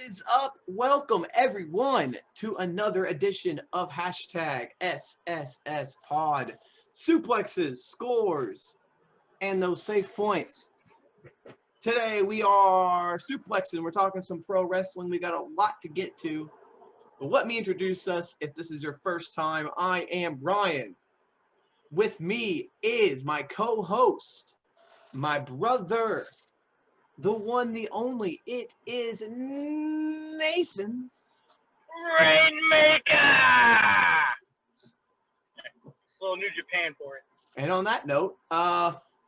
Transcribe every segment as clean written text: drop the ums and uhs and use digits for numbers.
is up? Welcome everyone to another edition of hashtag SSS Pod. Suplexes, scores, and those safe points. Today we are suplexing. We're talking some pro wrestling. We got a lot to get to. But let me introduce us. If this is your first time, I am Ryan. With me is my co-host, my brother, the one, the only. It is Nathan. Rainmaker! Little New Japan for it. And on that note,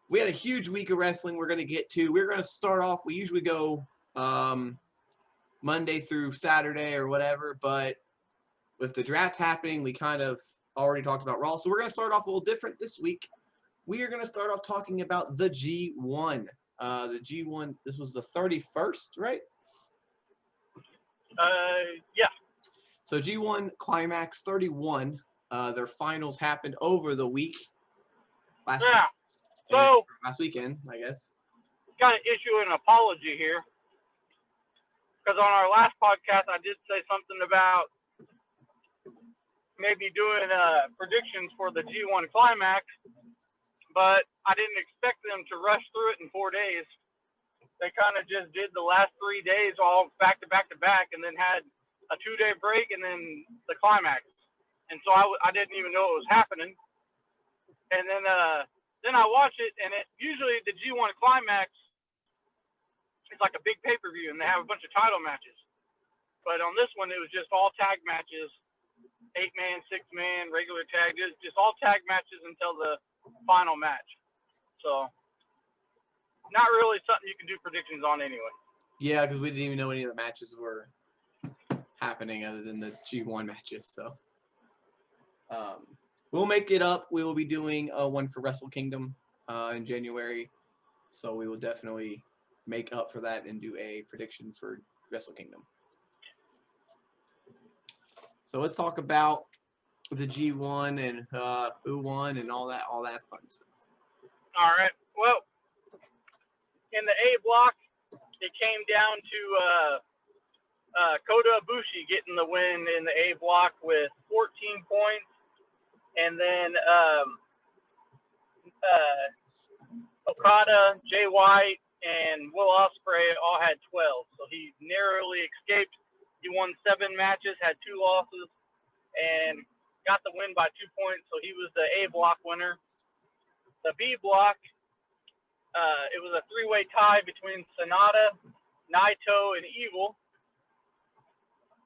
we had a huge week of wrestling we're going to get to. We're going to start off, we usually go Monday through Saturday or whatever, but with the draft happening, we kind of already talked about Raw. So we're going to start off a little different this week. We are going to start off talking about the G1. The G1, this was the 31st, right? Yeah. So G1 Climax 31, their finals happened over the week. Last weekend, I guess. Got to issue an apology here. Because on our last podcast, I did say something about maybe doing predictions for the G1 Climax, but I didn't expect them to rush through it in 4 days. They kind of just did the last 3 days all back to back to back, and then had a 2-day break, and then the Climax. And so I didn't even know it was happening. And then I watch it, and it usually the G1 Climax is like a big pay-per-view, and they have a bunch of title matches. But on this one, it was just all tag matches, 8-man, 6-man, regular tag, just all tag matches until the final match. So not really something you can do predictions on anyway. Yeah, because we didn't even know any of the matches were happening other than the G1 matches. So we'll make it up. We will be doing one for Wrestle Kingdom in January. So we will definitely make up for that and do a prediction for Wrestle Kingdom. So let's talk about the G1 and who won and all that fun stuff. All right. Well, in the A block, it came down to Kota Ibushi getting the win in the A block with 14 points, and then Okada, Jay White, and Will Ospreay all had 12. So he narrowly escaped. He won 7 matches, had 2 losses, and got the win by 2 points. So he was the A block winner. The B block, it was a 3-way tie between Sonata, Naito, and Evil.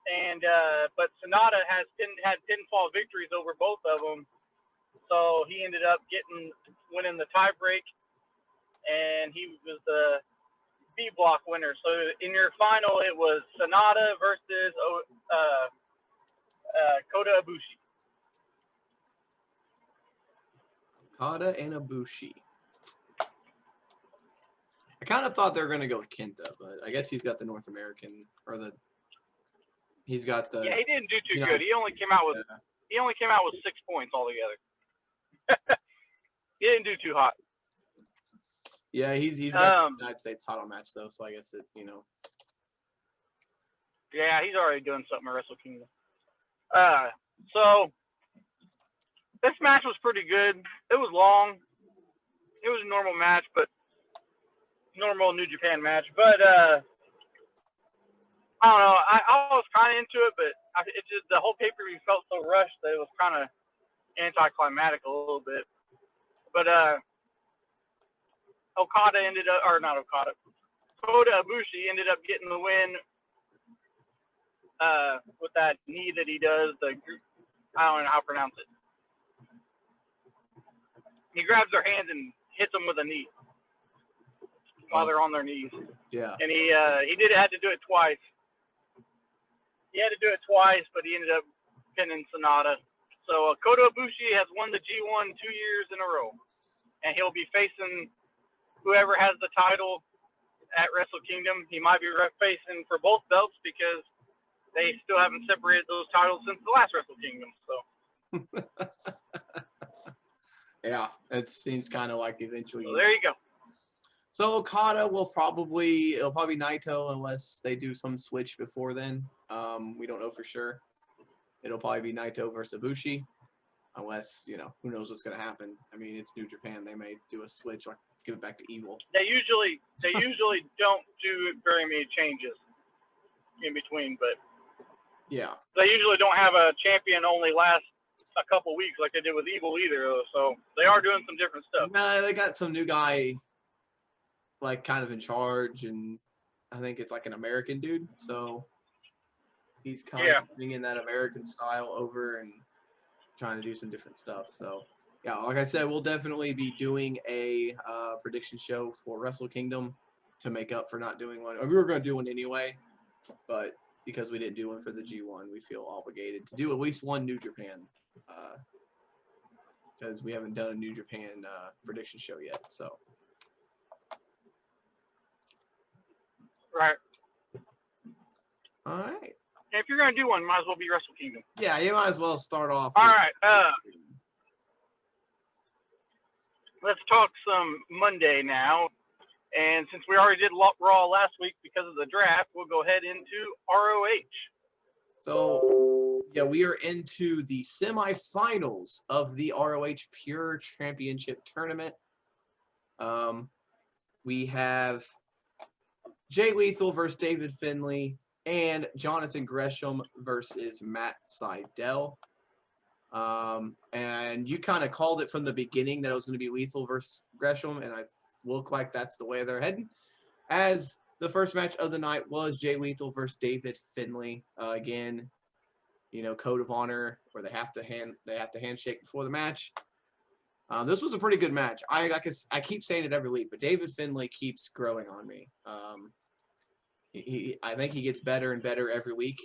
And but Sonata had pinfall victories over both of them, so he ended up winning the tie break, and he was the B block winner. So in your final, it was Sonata versus Kota Ibushi. Okada and Ibushi. I kind of thought they were going to go with Kenta, but I guess he's got the North American he's got the. Yeah, he didn't do too good. He only came out with 6 points altogether. He didn't do too hot. Yeah, he's got the United States title match though, so I guess it. Yeah, he's already doing something at Wrestle Kingdom. So this match was pretty good. It was long. It was a normal match, but normal New Japan match. But I don't know. I was kind of into it, but it just the whole pay-per-view felt so rushed that it was kind of anticlimactic a little bit. But Kota Ibushi ended up getting the win with that knee that he does. I don't know how to pronounce it. He grabs their hands and hits them with a knee while they're on their knees. Yeah. And he had to do it twice. He had to do it twice, but he ended up pinning Sonata. So Kota Ibushi has won the G1 2 years in a row, and he'll be facing whoever has the title at Wrestle Kingdom. He might be facing for both belts because they still haven't separated those titles since the last Wrestle Kingdom. So. Yeah, it seems kind of like eventually. So there you go. So Okada will it'll probably be Naito unless they do some switch before then. We don't know for sure. It'll probably be Naito versus Ibushi, unless, who knows what's gonna happen. I mean, it's New Japan. They may do a switch or give it back to Evil. They usually don't do very many changes in between, but yeah, they usually don't have a champion only last a couple weeks like they did with Evil either. So they are doing some different stuff. They got some new guy, like kind of in charge, and I think it's like an American dude. So he's kind of bringing that American style over and trying to do some different stuff. So yeah, like I said, we'll definitely be doing a prediction show for Wrestle Kingdom to make up for not doing one. We were going to do one anyway, but because we didn't do one for the G1, we feel obligated to do at least one New Japan, because we haven't done a New Japan prediction show yet. So. Right. All right. If you're going to do one, might as well be Wrestle Kingdom. Yeah, you might as well start off. All right. Let's talk some Monday now. And since we already did Raw last week because of the draft, we'll go ahead into ROH. So, yeah, we are into the semifinals of the ROH Pure Championship Tournament. We have Jay Lethal versus David Finlay and Jonathan Gresham versus Matt Sydal. And you kind of called it from the beginning that it was going to be Lethal versus Gresham, and I look like that's the way they're heading. As the first match of the night was Jay Lethal versus David Finlay. Again, code of honor where they have to handshake before the match. This was a pretty good match. I keep saying it every week, but David Finlay keeps growing on me. I think he gets better and better every week,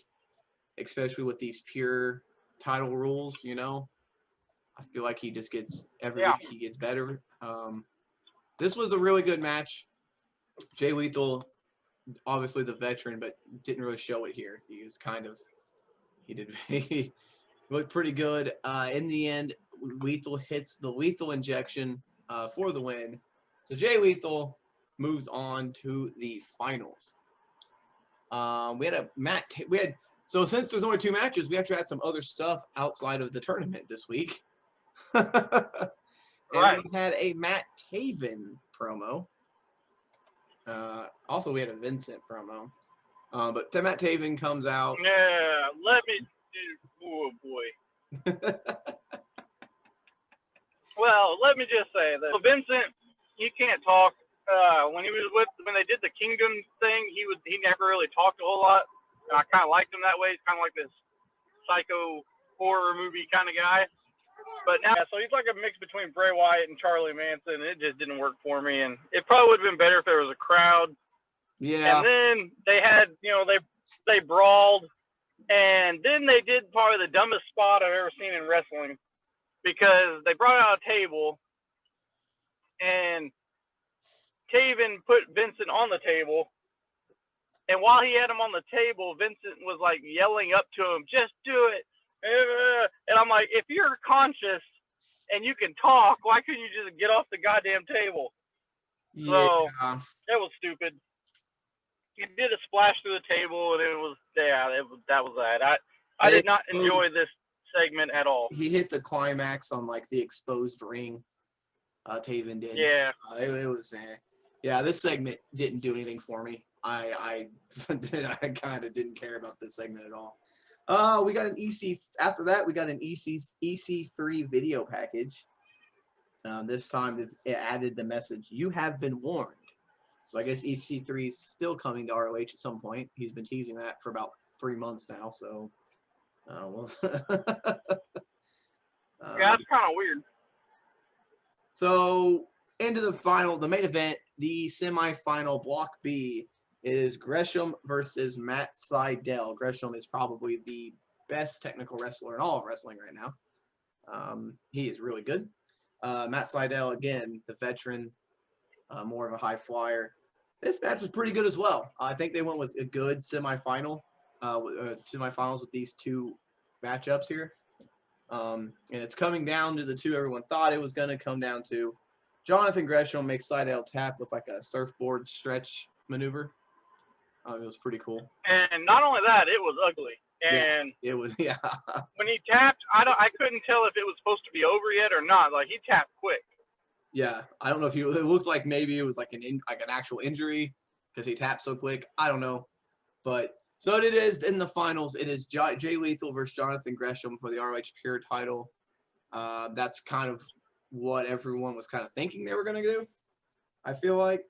especially with these pure title rules. I feel like he just gets every week he gets better. This was a really good match. Jay Lethal, obviously the veteran, but didn't really show it here. He looked pretty good. In the end, Lethal hits the lethal injection for the win. So Jay Lethal moves on to the finals. So since there's only 2 matches, we actually had some other stuff outside of the tournament this week. And we had a Matt Taven promo. Also, we had a Vincent promo. But Matt Taven comes out. Yeah, oh boy. Well, let me just say that Vincent, he can't talk. When they did the Kingdom thing, he never really talked a whole lot, and I kind of liked him that way. He's kind of like this psycho horror movie kind of guy. But now, so he's like a mix between Bray Wyatt and Charlie Manson. And it just didn't work for me, and it probably would have been better if there was a crowd. Yeah. And then they had, they brawled, and then they did probably the dumbest spot I've ever seen in wrestling, because they brought out a table, and Taven put Vincent on the table, and while he had him on the table, Vincent was like yelling up to him, "Just do it." And I'm like, if you're conscious and you can talk, why couldn't you just get off the goddamn table? Yeah. So that was stupid. He did a splash through the table, and that was that. I did not enjoy this segment at all. He hit the climax on like the exposed ring. Taven did. Yeah. It was. Yeah, this segment didn't do anything for me. I kind of didn't care about this segment at all. We got an EC. After that, we got an EC3 video package. This time it added the message, "You have been warned." So I guess EC3 is still coming to ROH at some point. He's been teasing that for about 3 months now. So, yeah, that's kind of weird. So into the main event, the semifinal Block B is Gresham versus Matt Sydal. Gresham is probably the best technical wrestler in all of wrestling right now. He is really good. Matt Sydal, again, the veteran, more of a high flyer. This match was pretty good as well. I think they went with a good semifinals with these 2 matchups here. And it's coming down to the 2 everyone thought it was going to come down to. Jonathan Gresham makes side L tap with like a surfboard stretch maneuver. It was pretty cool. And not only that, it was ugly. And yeah, it was. Yeah. when he tapped, I couldn't tell if it was supposed to be over yet or not. Like he tapped quick. Yeah, I don't know if it looks like maybe it was like an actual injury because he tapped so quick. I don't know, but so it is in the finals. It is Jay Lethal versus Jonathan Gresham for the ROH Pure title. That's kind of what everyone was kind of thinking they were going to do. I feel like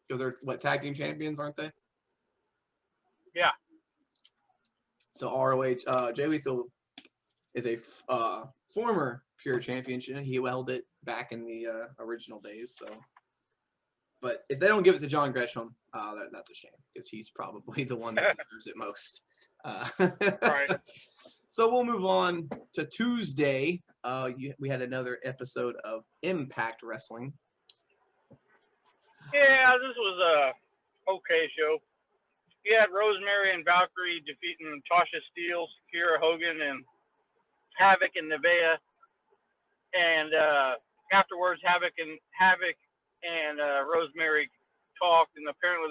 because they're tag team champions, aren't they? Yeah. So ROH, Jay Lethal is a former Pure champion. He held it back in the original days. So, but if they don't give it to John Gresham, that's a shame because he's probably the one that deserves it most. Right. So we'll move on to Tuesday. We had another episode of Impact Wrestling. Yeah, this was a okay show. You had Rosemary and Valkyrie defeating Tasha Steelz, Kiera Hogan, and Havoc and Nevaeh. And afterwards, Havoc and Rosemary talked, and apparently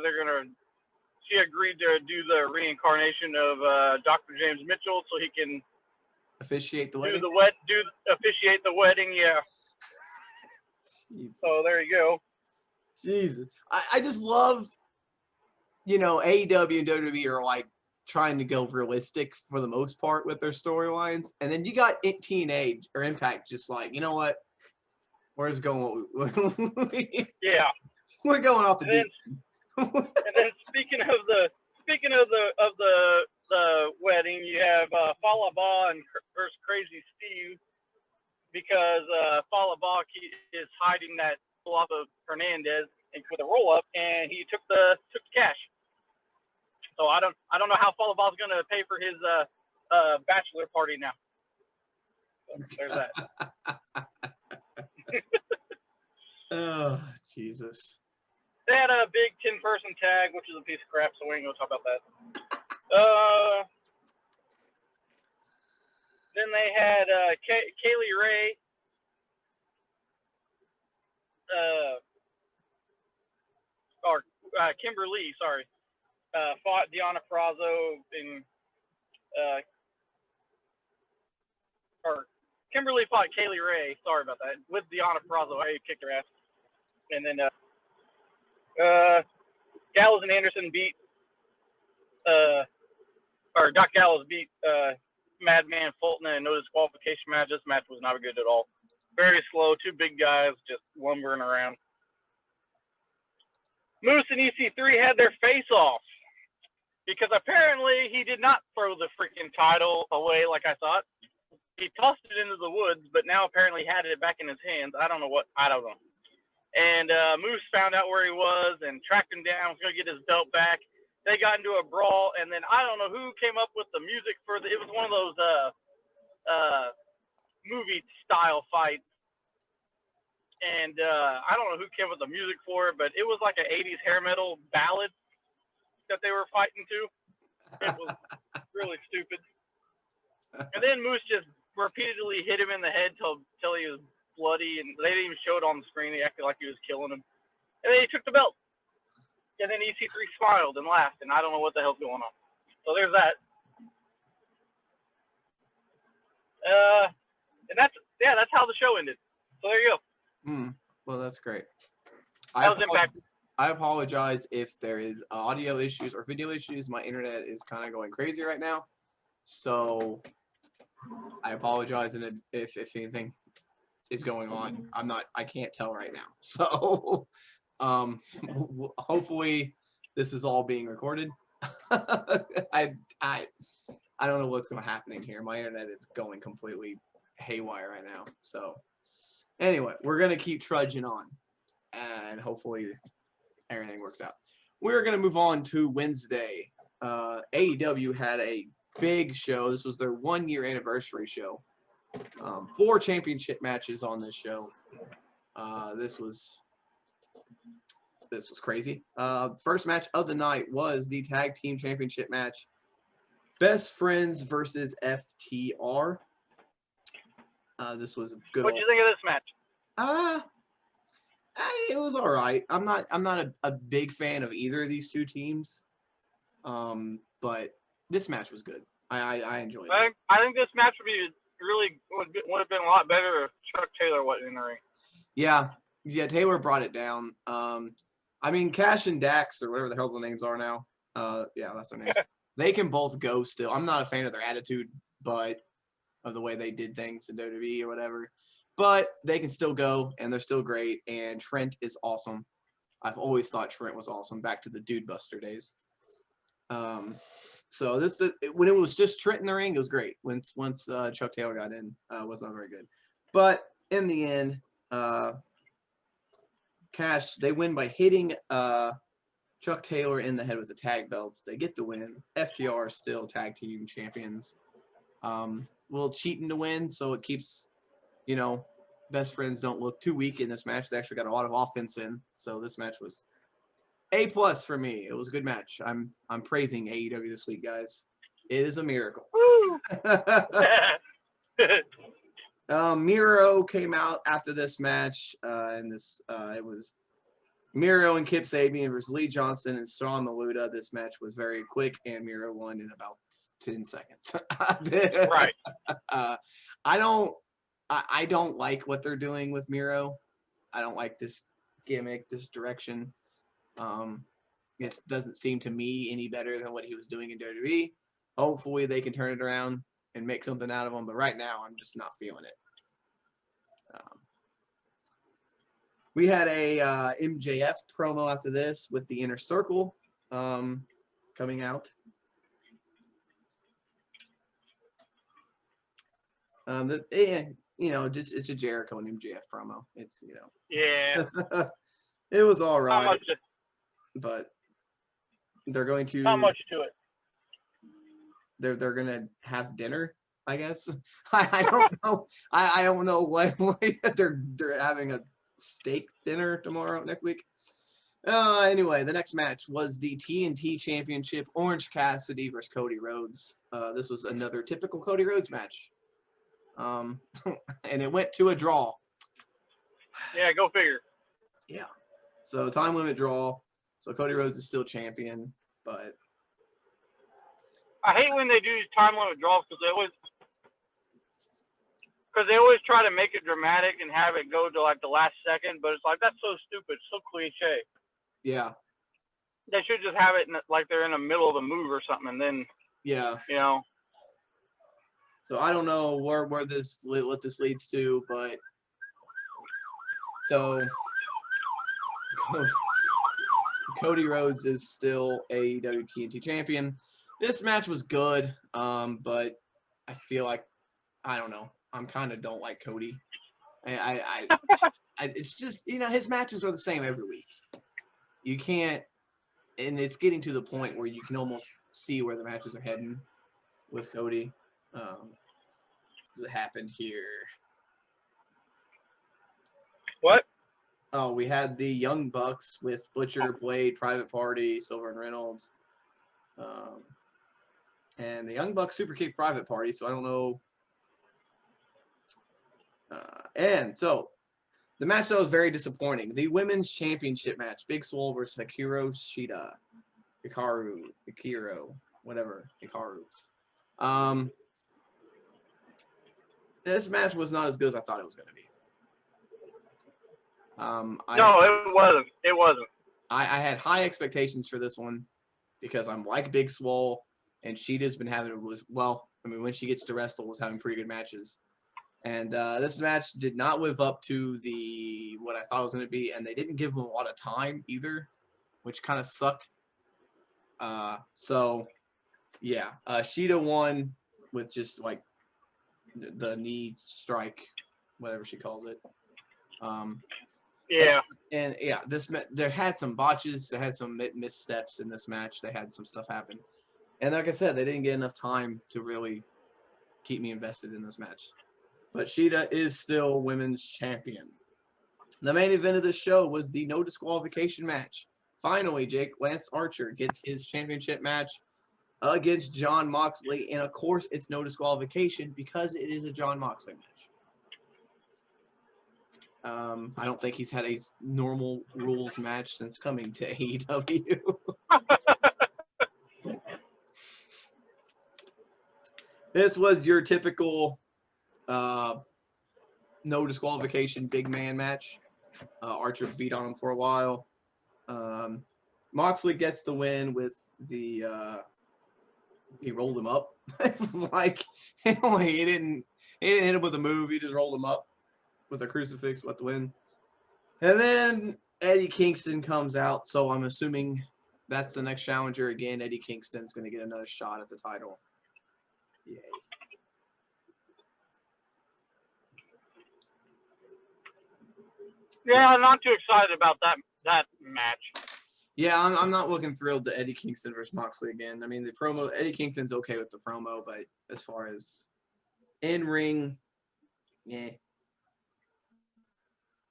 she agreed to do the reincarnation of Dr. James Mitchell so he can officiate the wedding. Officiate the wedding, yeah. Jesus. So there you go. Jesus, I just love, AEW and WWE are like trying to go realistic for the most part with their storylines, and then you got TNA or Impact just like, you know what, we're just going. Yeah, we're going off the deep. And then speaking of the wedding, you have Fallah Bahh versus Crazy Steve because Fallah Bahh is hiding that off of Hernandez with a roll up, and he took the cash. So I don't know how Fallah Bahh's gonna pay for his bachelor party now. So there's that. Oh, Jesus. They had a big 10-person tag, which is a piece of crap, so we ain't gonna talk about that. Then they had Kaylee Ray, or Kimberly, sorry, fought Deonna Purrazzo or Kimberly fought Kaylee Ray. Sorry about that. With Deonna Purrazzo, I kicked her ass, and then Gallows and Anderson beat, or Doc Gallows beat Madman Fulton in a no disqualification match. This match was not good at all. Very slow. Two big guys just lumbering around. Moose and EC3 had their face off because apparently he did not throw the freaking title away like I thought. He tossed it into the woods, but now apparently had it back in his hands. I don't know. And Moose found out where he was and tracked him down. Was going to get his belt back. They got into a brawl, and then I don't know who came up with the music for it was one of those movie style fights. And I don't know who came up with the music for it, but it was like an 80s hair metal ballad that they were fighting to. It was really stupid. And then Moose just repeatedly hit him in the head till he was bloody, and they didn't even show it on the screen. He acted like he was killing him. And then he took the belt. And then EC3 smiled and laughed, and I don't know what the hell's going on. So there's that. And that's how the show ended. So there you go. Well, that's great. That was Impact. I apologize if there is audio issues or video issues. My internet is kind of going crazy right now. So I apologize if anything is going on. I can't tell right now. So hopefully this is all being recorded. I don't know what's going to happen in here. My internet is going completely haywire right now. So anyway, we're going to keep trudging on and hopefully everything works out. We're going to move on to Wednesday. AEW had a big show. This was their 1-year anniversary show. 4 championship matches on this show. This was crazy. First match of the night was the tag team championship match. Best Friends versus FTR. This was good. What did you think of this match? It was all right. I'm not a big fan of either of these two teams. But this match was good. I enjoyed it. I think this match would have been a lot better if Chuck Taylor wasn't in the ring. Yeah, Taylor brought it down. I mean, Cash and Dax, or whatever the hell the names are now. Yeah, that's their names. They can both go still. I'm not a fan of their attitude, but of the way they did things in WWE or whatever. But they can still go, and they're still great. And Trent is awesome. I've always thought Trent was awesome, back to the Dude Buster days. So when it was just Trent in the ring, it was great. Once Chuck Taylor got in, it was not very good. But in the end, Cash, they win by hitting Chuck Taylor in the head with the tag belts. They get the win. FTR are still tag team champions. A little cheating to win, so it keeps, best friends don't look too weak in this match. They actually got a lot of offense in, so this match was A+ for me. It was a good match. I'm praising AEW this week, guys. It is a miracle. Miro came out after this match, and it was Miro and Kip Sabian versus Lee Johnson and Sean Maluda. This match was very quick, and Miro won in about 10 seconds. Right. I don't like what they're doing with Miro. I don't like this gimmick, this direction. It doesn't seem to me any better than what he was doing in WWE. Hopefully they can turn it around and make something out of him, but right now I'm just not feeling it. We had a MJF promo after this with the Inner Circle coming out. It's a Jericho and MJF promo. It's Yeah. It was all right. Not much but they're going to. Not much to it. They're gonna have dinner, I guess. I don't know. I don't know what they're having a steak dinner next week. Anyway, the next match was the TNT Championship, Orange Cassidy versus Cody Rhodes. This was another typical Cody Rhodes match. And it went to a draw. Yeah, go figure. Yeah. So time limit draw. So Cody Rhodes is still champion, but I hate when they do these time limit draws because they always try to make it dramatic and have it go to like the last second, but it's like that's so stupid, so cliche. Yeah. They should just have it like they're in the middle of the move or something, and then So I don't know what this leads to, but so Cody Rhodes is still AEW TNT champion. This match was good, but I feel like I don't know. I'm kind of don't like Cody. It's just his matches are the same every week. You can't, and it's getting to the point where you can almost see where the matches are heading with Cody. What happened here? What? Oh, we had the Young Bucks with Butcher, Blade, Private Party, Silver and Reynolds. And the Young Bucks super kicked Private Party, so I don't know. And so the match that was very disappointing. The women's championship match, Big Swole versus Hikaru Shida. Hikaru, whatever, Hikaru. This match was not as good as I thought it was going to be. No, it wasn't. It wasn't. I had high expectations for this one because I'm like Big Swole, and Sheeta's been having when she gets to wrestle, was having pretty good matches. And this match did not live up to what I thought it was going to be, and they didn't give them a lot of time either, which kind of sucked. Sheeta won with just like the knee strike, whatever she calls it. There had some botches, there had some missteps in this match. They had some stuff happen, and like I said, they didn't get enough time to really keep me invested in this match. But Sheeta is still women's champion. The main event of the show was the no disqualification match. Finally, Lance Archer gets his championship match against Jon Moxley, and of course, it's no disqualification because it is a Jon Moxley match. I don't think he's had a normal rules match since coming to AEW. This was your typical no disqualification big man match. Archer beat on him for a while. Moxley gets the win with the he rolled him up. Like he didn't hit him with a move, he just rolled him up with a crucifix with the win. And then Eddie Kingston comes out, so I'm assuming that's the next challenger again. Eddie Kingston's gonna get another shot at the title. Yay. Yeah, I'm not too excited about that match. Yeah, I'm not looking thrilled to Eddie Kingston versus Moxley again. I mean, the promo, Eddie Kingston's okay with the promo, but as far as in-ring, yeah,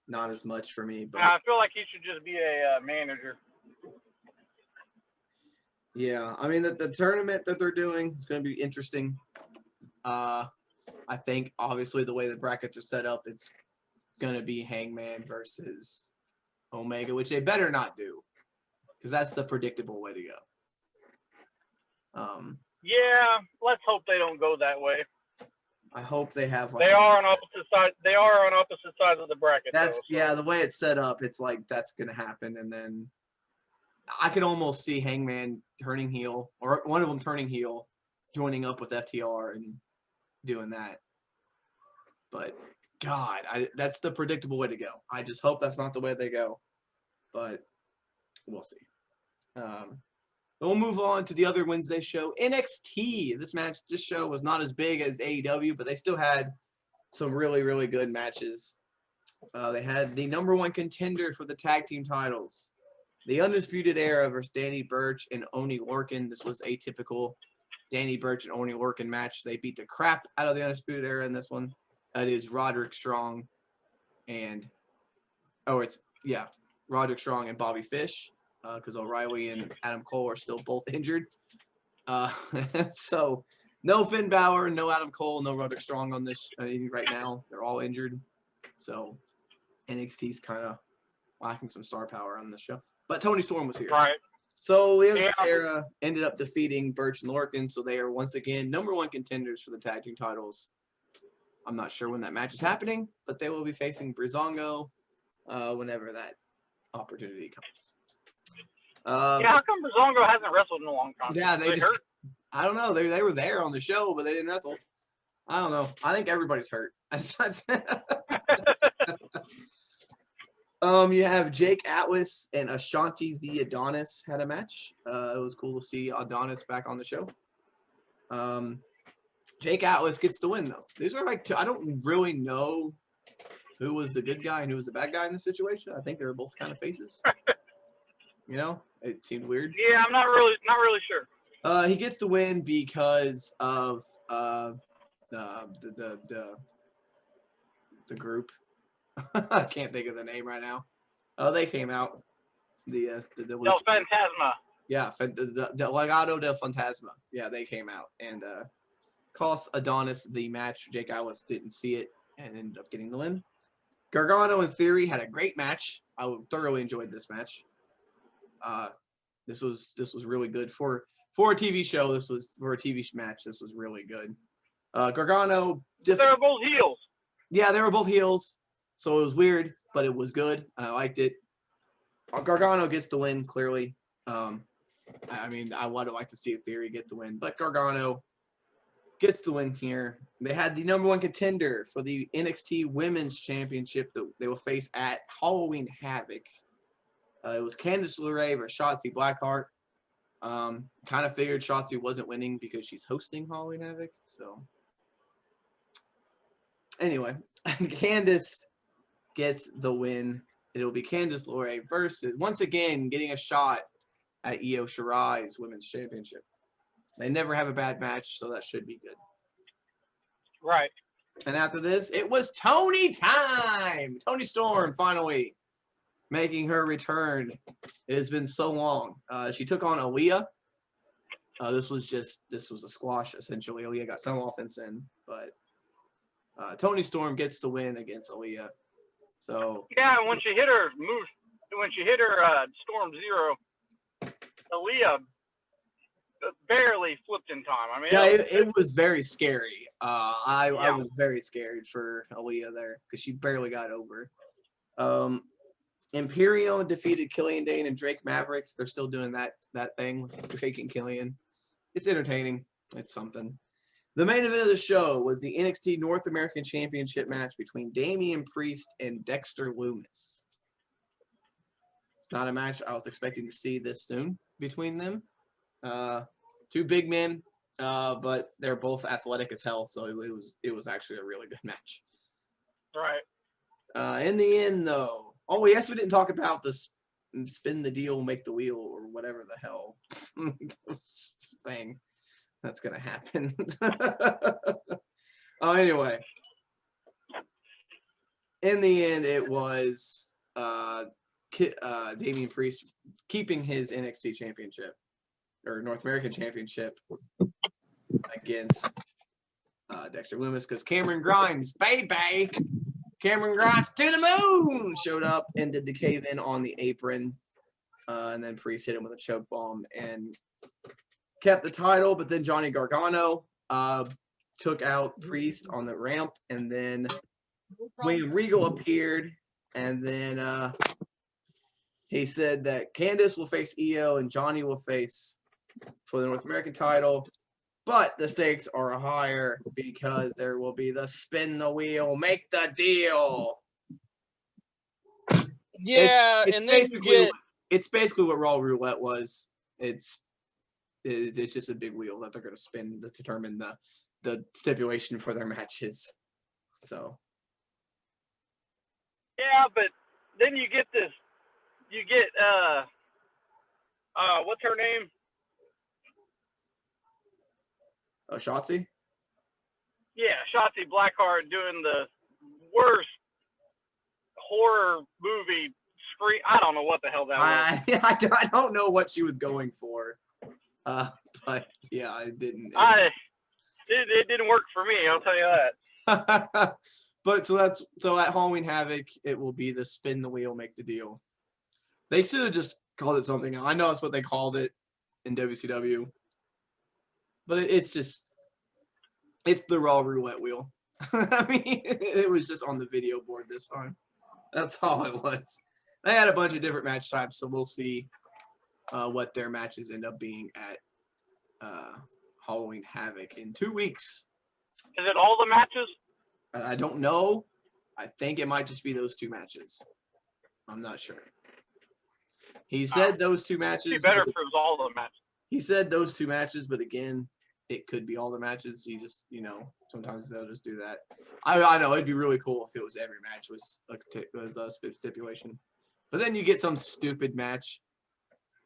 not as much for me. But I feel like he should just be a manager. yeah, I mean, the tournament that they're doing is going to be interesting. I think, obviously, the way the brackets are set up, it's going to be Hangman versus Omega, which they better not do, because that's the predictable way to go. Yeah, let's hope they don't go that way. I hope they have. Like they are on opposite sides. They are on opposite sides of the bracket. That's though, so. Yeah, the way it's set up, it's like that's gonna happen, and then I could almost see Hangman turning heel, or one of them turning heel, joining up with FTR and doing that. But God, that's the predictable way to go. I just hope that's not the way they go, but we'll see. We'll move on to the other Wednesday show, NXT. This show was not as big as AEW, but they still had some really, really good matches. They had the #1 contender for the tag team titles, the Undisputed Era versus Danny Burch and Oney Lorcan. This was a typical Danny Burch and Oney Lorcan match. They beat the crap out of the Undisputed Era in this one. It is Roderick Strong and Roderick Strong and Bobby Fish, because O'Reilly and Adam Cole are still both injured. So no Finn Balor, no Adam Cole, no Roderick Strong on this right now. They're all injured. So NXT's kind of lacking some star power on this show. But Tony Storm was here. Right. So the Undisputed Era ended up defeating Burch and Lorcan, so they are once again #1 contenders for the tag team titles. I'm not sure when that match is happening, but they will be facing Breezango whenever that opportunity comes. How come Breezango hasn't wrestled in a long time? Yeah, they hurt. I don't know. They were there on the show, but they didn't wrestle. I don't know. I think everybody's hurt. You have Jake Atlas and Ashanti the Adonis had a match. It was cool to see Adonis back on the show. Jake Atlas gets the win, though. These are like I don't really know who was the good guy and who was the bad guy in this situation. I think they were both kind of faces. You know, it seemed weird. Yeah, I'm not really sure. He gets the win because of the group. I can't think of the name right now. They came out. The Del Fantasma. Yeah, the Legado del Fantasma. Yeah, they came out and cost Adonis the match. Jake Atlas didn't see it and ended up getting the win. Gargano and Theory had a great match. I thoroughly enjoyed this match. This was really good for a TV show. This was for a TV match. This was really good. Gargano. They were both heels. Yeah, they were both heels. So it was weird, but it was good, and I liked it. Gargano gets the win, clearly. I mean, I would like to see a Theory get the win, but Gargano gets the win here. They had the #1 contender for the NXT Women's Championship that they will face at Halloween Havoc. It was Candice LeRae versus Shotzi Blackheart. Kind of figured Shotzi wasn't winning because she's hosting Halloween Havoc. So anyway, Candice gets the win. It'll be Candice LeRae versus, once again, getting a shot at Io Shirai's Women's Championship. They never have a bad match, so that should be good. Right. And after this, it was Tony time. Tony Storm finally making her return. It has been so long. She took on Aaliyah. This was a squash, essentially. Aaliyah got some offense in, but Tony Storm gets the win against Aaliyah. So Yeah, when she hit her Storm Zero, Aaliyah barely flipped in time. I mean, yeah, it was very scary. I was very scared for Aaliyah there because she barely got over. Imperial defeated Killian Dane and Drake Maverick. They're still doing that thing with Drake and Killian. It's entertaining. It's something. The main event of the show was the NXT North American Championship match between Damian Priest and Dexter Lumis. It's not a match I was expecting to see this soon between them. Two big men, but they're both athletic as hell, so it was actually a really good match. Right. In the end, though, oh yes, we didn't talk about the spin the deal, make the wheel, or whatever the hell thing that's gonna happen. Anyway, in the end, it was Damian Priest keeping his NXT championship or North American championship against Dexter Lumis because Cameron Grimes, baby, Cameron Grimes to the moon, showed up and did the cave in on the apron, and then Priest hit him with a choke bomb and kept the title. But then Johnny Gargano took out Priest on the ramp, and then William Regal appeared, and then he said that Candice will face Io and Johnny will face for the North American title, but the stakes are higher because there will be the spin the wheel, make the deal. Yeah, and then you get it's basically what Raw Roulette was. It's just a big wheel that they're going to spin to determine the stipulation for their matches. So yeah, but then you get what's her name? Shotzi? Yeah, Shotzi Blackheart doing the worst horror movie scream. I don't know what the hell that was. I don't know what she was going for. But yeah, it didn't. It didn't work for me, I'll tell you that. But so at Halloween Havoc, it will be the spin the wheel, make the deal. They should have just called it something else. I know that's what they called it in WCW. But it's the Raw Roulette wheel. I mean, it was just on the video board this time. That's all it was. They had a bunch of different match types, so we'll see what their matches end up being at Halloween Havoc in 2 weeks. Is it all the matches? I don't know. I think it might just be those 2 matches. I'm not sure. He said those 2 matches. It'd be better if it was all the matches. He said those 2 matches, but again, it could be all the matches. He just, sometimes they'll just do that. I know it'd be really cool if it was every match was a stipulation, but then you get some stupid match,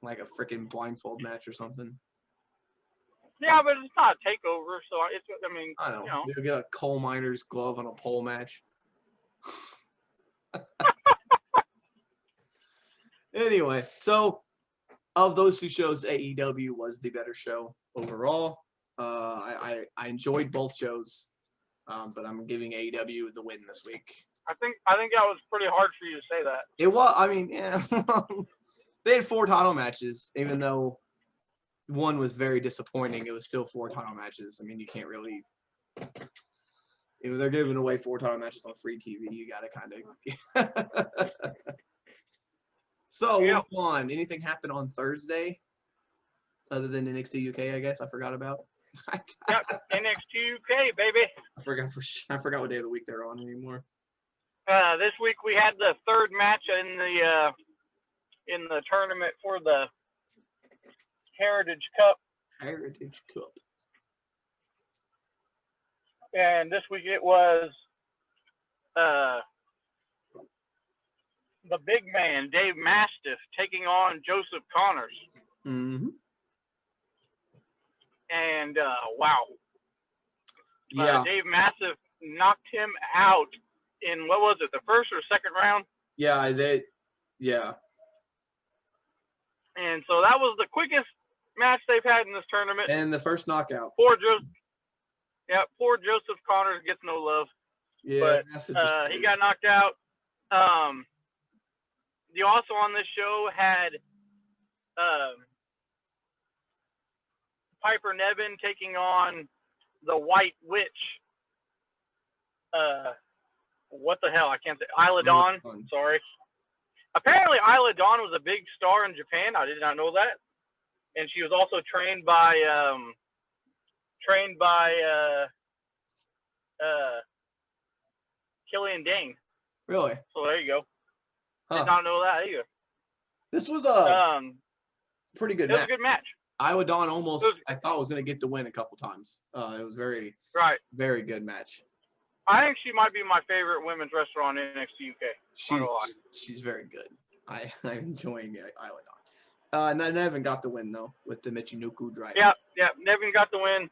like a freaking blindfold match or something. Yeah, but it's not a takeover, so it's. I mean, I don't know. You'll get a coal miner's glove on a pole match. Anyway, so of those 2 shows, AEW was the better show overall. I enjoyed both shows, but I'm giving AEW the win this week. I think that was pretty hard for you to say that. It was. I mean, yeah. They had 4 title matches, even though one was very disappointing. It was still 4 title matches. I mean, you can't really. They're giving away 4 title matches on free TV. You got to kind of. So, yep. Move on. Anything happened on Thursday other than NXT UK, I guess I forgot about? Yep, NXT UK, baby. I forgot what day of the week they're on anymore. This week we had the 3rd match in the tournament for the Heritage Cup. Heritage Cup. And this week it was the big man, Dave Mastiff, taking on Joseph Connors. Mm-hmm. And, wow. Yeah. Dave Mastiff knocked him out in, what was it, the 1st or 2nd round? Yeah, And so that was the quickest match they've had in this tournament. And the first knockout. Poor Joseph Connors gets no love. Yeah, but he got knocked out. You also on this show had Piper Niven taking on the White Witch. What the hell? I can't say. Isla Dawn. Sorry. Apparently, Isla Dawn was a big star in Japan. I did not know that. And she was also trained by Killian Dane. Really? So there you go. Huh. Did not know that either. This was a pretty good It was match. a good match. Isla Dawn I thought was going to get the win a couple times. It was very good match. I think she might be my favorite women's wrestler on NXT UK. She's very good. I'm enjoying Isla Dawn. Nevin got the win, though, with the Michinoku drive. Yeah, Nevin got the win.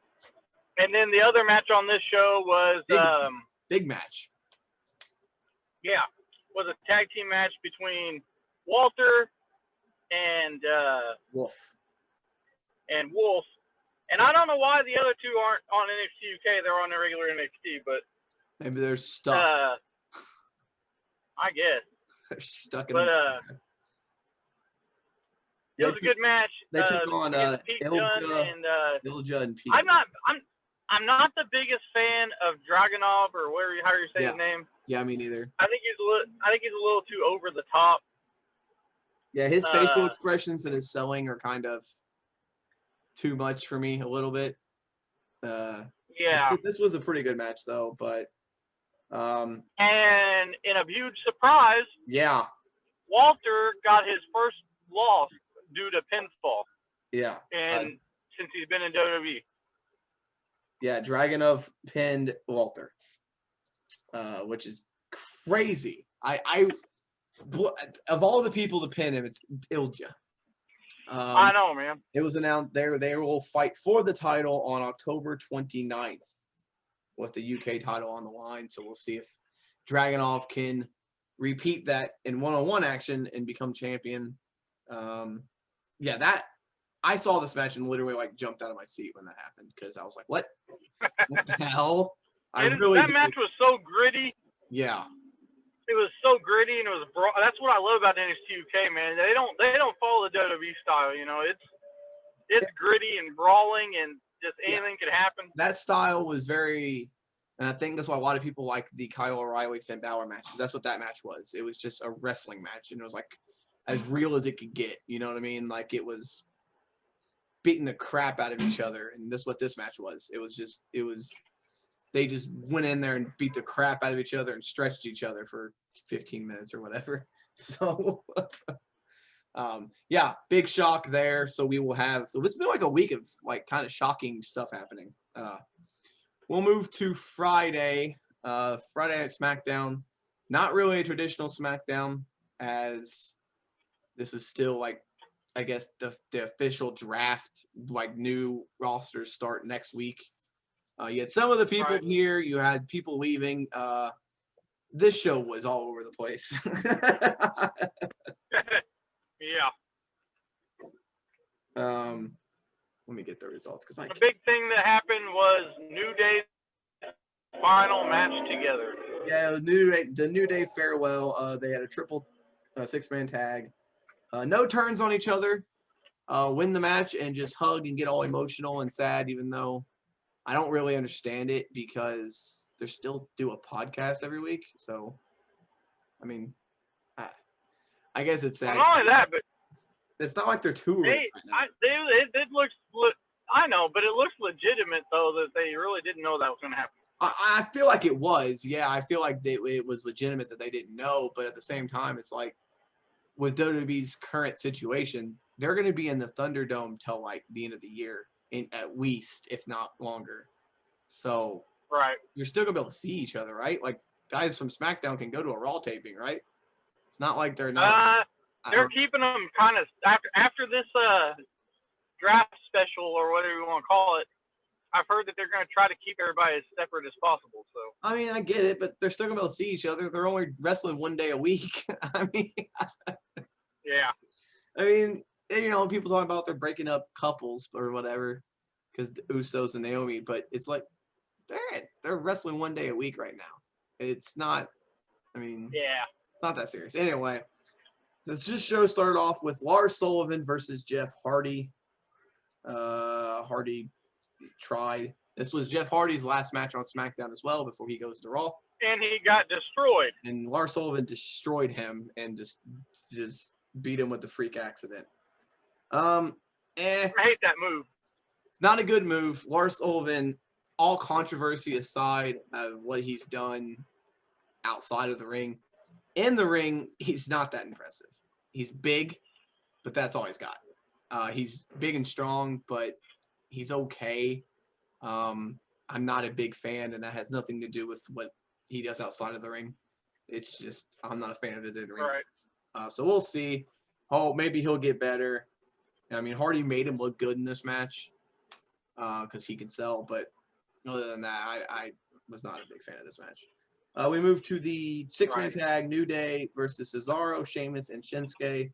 And then the other match on this show was... Big match. Yeah, was a tag team match between Walter and Wolf. And I don't know why the other two aren't on NXT UK. They're on the regular NXT, but... Maybe they're stuck. I guess. They're stuck in it was a good match. They took on Ilja and Pete. I'm not the biggest fan of Dragunov, or how you say his name. Yeah, me neither. I think he's a little too over the top. Yeah, his facial expressions and his selling are kind of too much for me a little bit. Yeah. This was a pretty good match though, but and in a huge surprise, Walter got his first loss due to pinfall. Yeah. And since he's been in WWE. Yeah, Dragunov pinned Walter. Which is crazy. I of all the people to pin him, it's Ilja. I know, man. It was announced they will fight for the title on October 29th with the UK title on the line. So we'll see if Dragunov can repeat that in one-on-one action and become champion. I saw this match and literally jumped out of my seat when that happened because I was like, what the hell? That match was so gritty. Yeah. It was so gritty, and it was that's what I love about NXT UK, man. They don't follow the WWE style, you know. It's gritty and brawling, and just anything could happen. That style was very, and I think that's why a lot of people like the Kyle O'Reilly Finn Balor matches. That's what that match was. It was just a wrestling match, and it was as real as it could get. You know what I mean? It was beating the crap out of each other, and this what this match was. They just went in there and beat the crap out of each other and stretched each other for 15 minutes or whatever. So, big shock there. So we will have. So it's been a week of kind of shocking stuff happening. We'll move to Friday. Friday Night SmackDown. Not really a traditional SmackDown, as this is still I guess the official draft. New rosters start next week. You had some of the people here. You had people leaving. This show was all over the place. Yeah. Let me get the results because the big thing that happened was New Day's final match together. Yeah, the New Day farewell. They had a triple six-man tag. No turns on each other. Win the match and just hug and get all emotional and sad, even though I don't really understand it because they still do a podcast every week. So, I mean, I guess it's sad. Well, not only that, but it's not like they're touring right now. It looks. I know, but it looks legitimate though that they really didn't know that was going to happen. I feel like it was. Yeah, I feel like it was legitimate that they didn't know, but at the same time, it's with WWE's current situation, they're going to be in the Thunderdome till the end of the year. At least, if not longer. So you're still gonna be able to see each other, right? Guys from SmackDown can go to a Raw taping, right? It's not like they're not. They're keeping them kind of after this draft special or whatever you want to call it. I've heard that they're going to try to keep everybody as separate as possible. So I mean, I get it, but they're still gonna be able to see each other. They're only wrestling one day a week. I mean, yeah. I mean. People talking about they're breaking up couples or whatever because the Usos and Naomi, but it's they're wrestling one day a week right now. It's not. I mean, It's not that serious. Anyway, this show started off with Lars Sullivan versus Jeff Hardy. Hardy tried. This was Jeff Hardy's last match on SmackDown as well before he goes to Raw. And he got destroyed. And Lars Sullivan destroyed him and just beat him with the freak accident. I hate that move. It's not a good move. Lars Sullivan, all controversy aside of what he's done outside of the ring, in the ring, he's not that impressive. He's big, but that's all he's got. He's big and strong, but he's okay. I'm not a big fan, and that has nothing to do with what he does outside of the ring. It's just I'm not a fan of his in-ring. Right. So we'll see. Oh, maybe he'll get better. I mean, Hardy made him look good in this match because he can sell, but other than that, I was not a big fan of this match. We moved to the six-man tag, New Day versus Cesaro, Sheamus, and Shinsuke.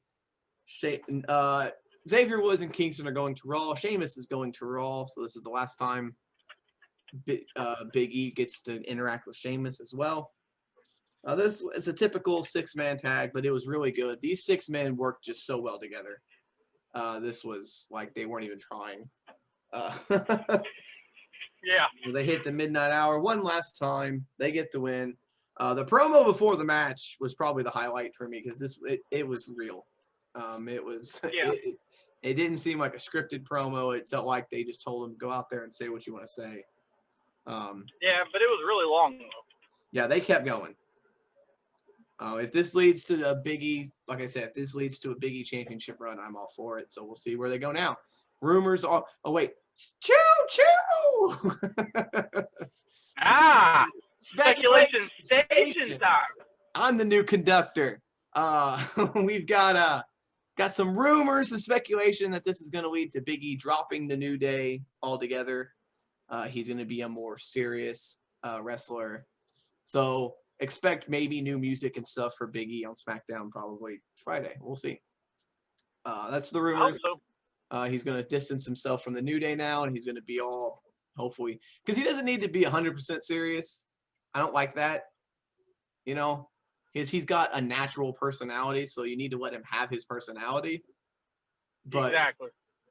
Xavier Woods and Kingston are going to Raw. Sheamus is going to Raw, so this is the last time Big E gets to interact with Sheamus as well. This is a typical six-man tag, but it was really good. These six men worked just so well together. This was like they weren't even trying. Yeah. They hit the midnight hour one last time. They get the win. The promo before the match was probably the highlight for me because it was real. It was it didn't seem like a scripted promo. It felt like they just told him go out there and say what you want to say. Yeah, but it was really long though. Yeah, they kept going. If this leads to a Big E, like I said, if this leads to a Big E championship run, I'm all for it. So we'll see where they go now. Rumors are. Oh wait, choo choo. Speculation station time. I'm the new conductor. We've got some rumors and speculation that this is going to lead to Big E dropping the New Day altogether. He's going to be a more serious wrestler. So expect maybe new music and stuff for Big E on SmackDown probably Friday. We'll see. That's the rumor. I hope so. He's going to distance himself from the New Day now, and he's going to be all, hopefully, because he doesn't need to be 100% serious. I don't like that. You know, he's got a natural personality, so you need to let him have his personality. But exactly.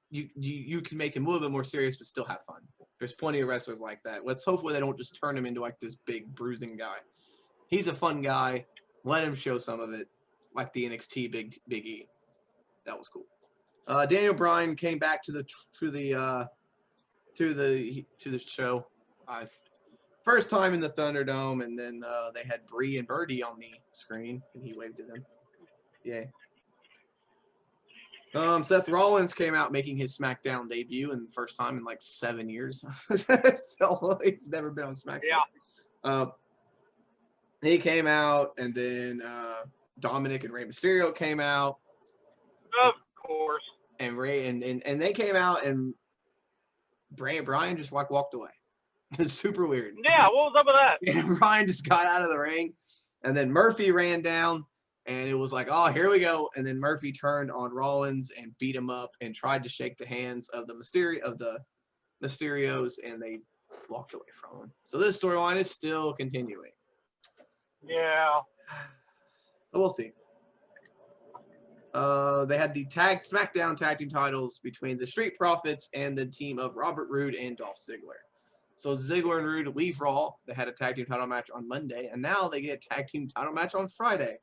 You can make him a little bit more serious, but still have fun. There's plenty of wrestlers like that. Hopefully they don't just turn him into like this big bruising guy. He's a fun guy. Let him show some of it, like the NXT Big E. That was cool. Daniel Bryan came back to the show. First time in the Thunderdome, and then they had Bree and Birdie on the screen, and he waved to them. Yay. Seth Rollins came out making his SmackDown debut, and the first time in like 7 years. He's never been on SmackDown. Yeah. He came out, and then Dominic and Rey Mysterio came out. Of course. And Ray and they came out, and Brian just walked away. It's super weird. Yeah, what was up with that? And Brian just got out of the ring, and then Murphy ran down, and it was like, oh, here we go. And then Murphy turned on Rollins and beat him up and tried to shake the hands of the Mysterios, and they walked away from him. So this storyline is still continuing. Yeah. So we'll see. They had the SmackDown tag team titles between the Street Profits and the team of Robert Roode and Dolph Ziggler. So Ziggler and Roode leave Raw. They had a tag team title match on Monday, and now they get a tag team title match on Friday.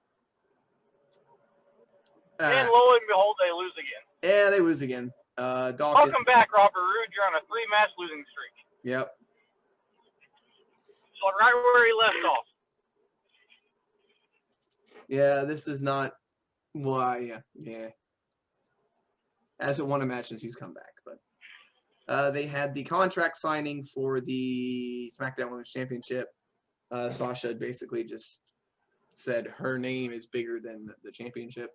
And lo and behold, they lose again. Yeah, they lose again. Welcome back, Robert Roode. You're on a 3-match losing streak. Yep. So right where he left off. Yeah, this is not. Well, yeah. Hasn't won a match since he's come back, but they had the contract signing for the SmackDown Women's Championship. Sasha basically just said her name is bigger than the championship.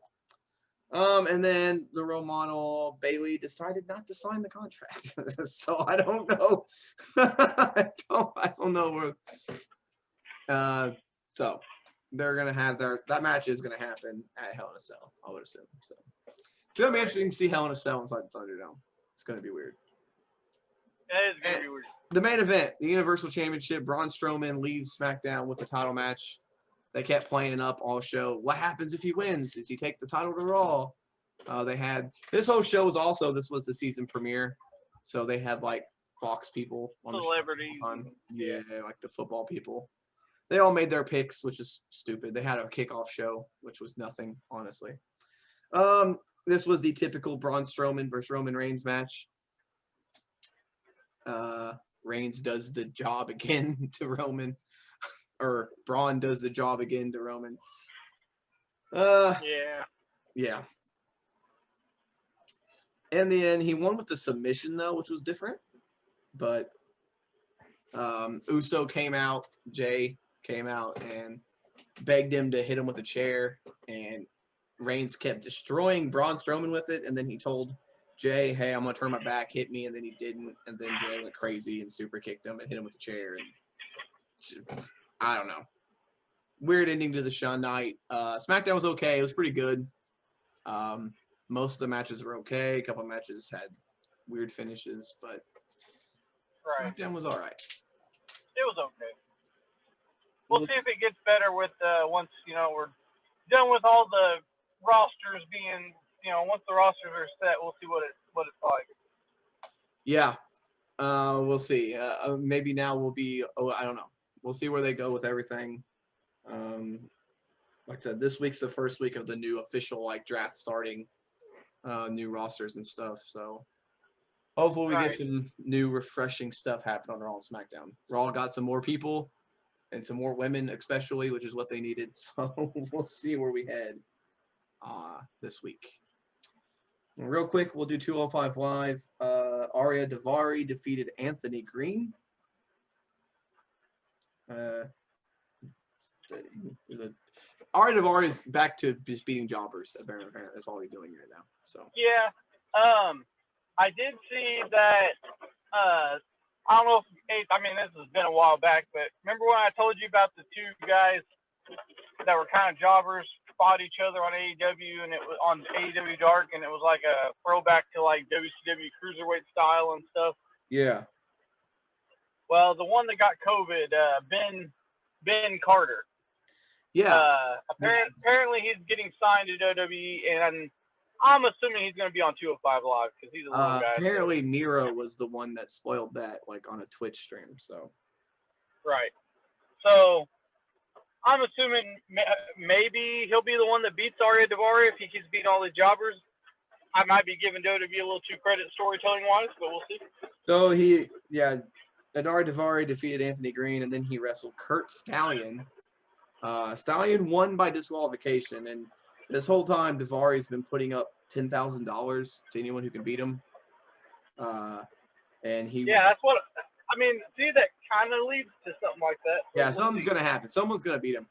And then the role model Bayley decided not to sign the contract. So I don't know. I don't know where. So they're gonna have that match is gonna happen at Hell in a Cell, I would assume. So it's gonna be interesting to see Hell in a Cell inside the Thunderdome. It's gonna be weird. That is gonna be weird. The main event, the Universal Championship, Braun Strowman leaves SmackDown with the title match They kept playing it up all show. What happens if he wins? Does he take the title to Raw? They had this whole show was also this was the season premiere, so they had like Fox people on celebrities. The show. Yeah, like the football people. They all made their picks, which is stupid. They had a kickoff show, which was nothing, honestly. This was the typical Braun Strowman versus Roman Reigns match. Reigns does the job again to Roman, or Braun does the job again to Roman. Yeah. In the end, he won with the submission though, which was different. But Uso came out, Jay came out and begged him to hit him with a chair, and Reigns kept destroying Braun Strowman with it, and then he told Jay, hey, I'm going to turn my back, hit me, and then he didn't, and then Jay went crazy and super kicked him and hit him with a chair, and I don't know. Weird ending to the Shawn night. SmackDown was okay. It was pretty good. Most of the matches were okay. A couple of matches had weird finishes, but SmackDown was all right. It was okay. We'll see if it gets better with once we're done with all the rosters being once the rosters are set, we'll see what it's like. Yeah, we'll see. Maybe now we'll be. Oh, I don't know. We'll see where they go with everything. Like I said, this week's the first week of the new official draft starting, new rosters and stuff. So hopefully we get some new refreshing stuff happen on Raw and SmackDown. Raw got some more people and some more women, especially, which is what they needed. So we'll see where we head this week. And real quick, we'll do 205 Live. Arya Daivari defeated Anthony Green. Arya Daivari is back to just beating jobbers. Apparently, that's all he's doing right now. So yeah, I did see that. I don't know if this has been a while back, but remember when I told you about the two guys that were kind of jobbers fought each other on AEW, and it was on AEW Dark, and it was like a throwback to like WCW Cruiserweight style and stuff. Yeah. Well, the one that got COVID, Ben Carter. Yeah. Apparently he's getting signed to WWE, and I'm assuming he's going to be on 205 Live because he's a little guy. Apparently Miro was the one that spoiled that, on a Twitch stream. So. Right. So I'm assuming maybe he'll be the one that beats Arya Daivari if he keeps beating all the jobbers. I might be giving WWE a little too credit storytelling wise, but we'll see. So Arya Daivari defeated Anthony Green, and then he wrestled Kurt Stallion. Stallion won by disqualification, and this whole time Daivari's been putting up $10,000 to anyone who can beat him. And he. Yeah, that's what. See, that kind of leads to something like that. Yeah, something's going to happen. Someone's going to beat him.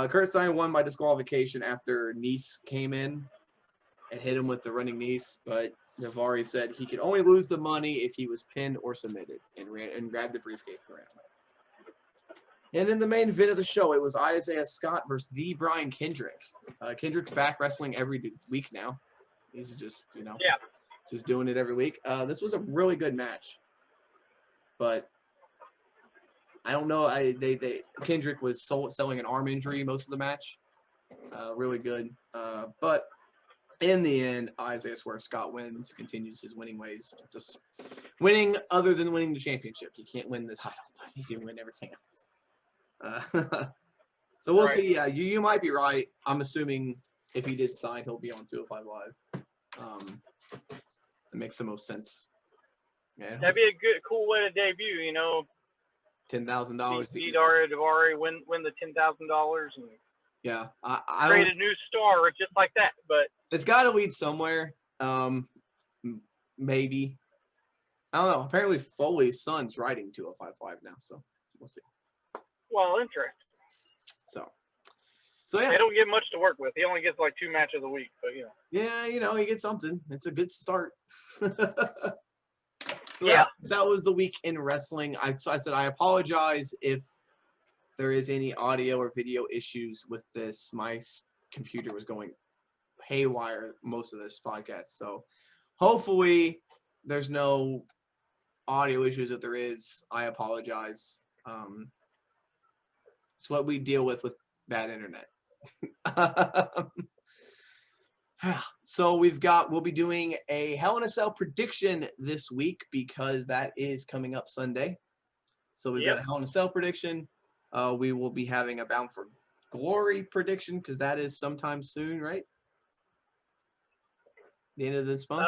Kurt Stallion won by disqualification after Nice came in and hit him with the running Nice, but Daivari said he could only lose the money if he was pinned or submitted, and grabbed the briefcase and ran. And in the main event of the show, it was Isaiah Scott versus the Brian Kendrick. Kendrick's back wrestling every week now. He's just, just doing it every week. This was a really good match. But I don't know. Kendrick was selling an arm injury most of the match. Really good. But in the end, Isaiah Scott wins, continues his winning ways. Just winning other than winning the championship. He can't win the title, but he can win everything else. So we'll see. Yeah, you might be right. I'm assuming if he did sign, he'll be on 205 Live. It makes the most sense. Yeah, that'd be a cool way to debut. $10,000. Beat Arya Daivari, win the $10,000, and yeah, create a new star just like that. But it's got to lead somewhere. Maybe. I don't know. Apparently, Foley's son's writing 205 Live now, so we'll see. Well, interesting. So yeah. They don't get much to work with. He only gets like 2 matches a week, but Yeah, he gets something. It's a good start. Yeah. That was the week in wrestling. I said I apologize if there is any audio or video issues with this. My computer was going haywire most of this podcast, so hopefully there's no audio issues. If there is, I apologize. It's what we deal with bad internet. So we'll be doing a Hell in a Cell prediction this week because that is coming up Sunday. So we've got a Hell in a Cell prediction. We will be having a Bound for Glory prediction because that is sometime soon, right? The end of this month?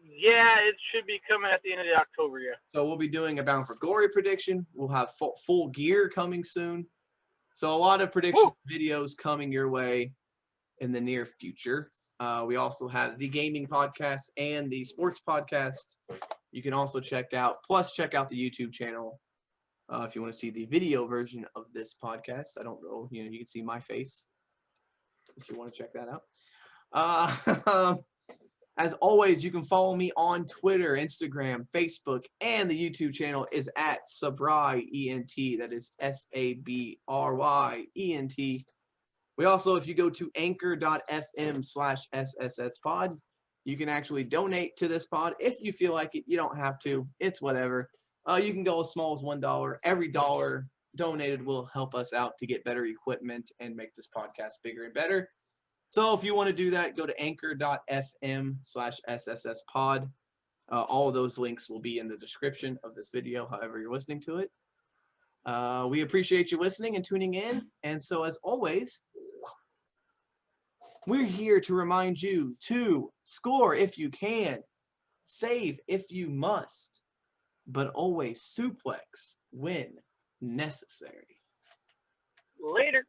Yeah, it should be coming at the end of October, yeah. So we'll be doing a Bound for Glory prediction. We'll have full gear coming soon. So a lot of prediction videos coming your way in the near future. We also have the gaming podcast and the sports podcast. You can also check out the YouTube channel if you want to see the video version of this podcast. I don't know, you can see my face if you want to check that out. As always, you can follow me on Twitter, Instagram, Facebook, and the YouTube channel is at SabryENT. That is SABRYENT. We also, if you go to anchor.fm/SSSpod, you can actually donate to this pod if you feel like it. You don't have to. It's whatever. You can go as small as $1. Every dollar donated will help us out to get better equipment and make this podcast bigger and better. So if you want to do that, go to anchor.fm/SSSpod. All of those links will be in the description of this video, however you're listening to it. We appreciate you listening and tuning in. And so as always, we're here to remind you to score if you can, save if you must, but always suplex when necessary. Later.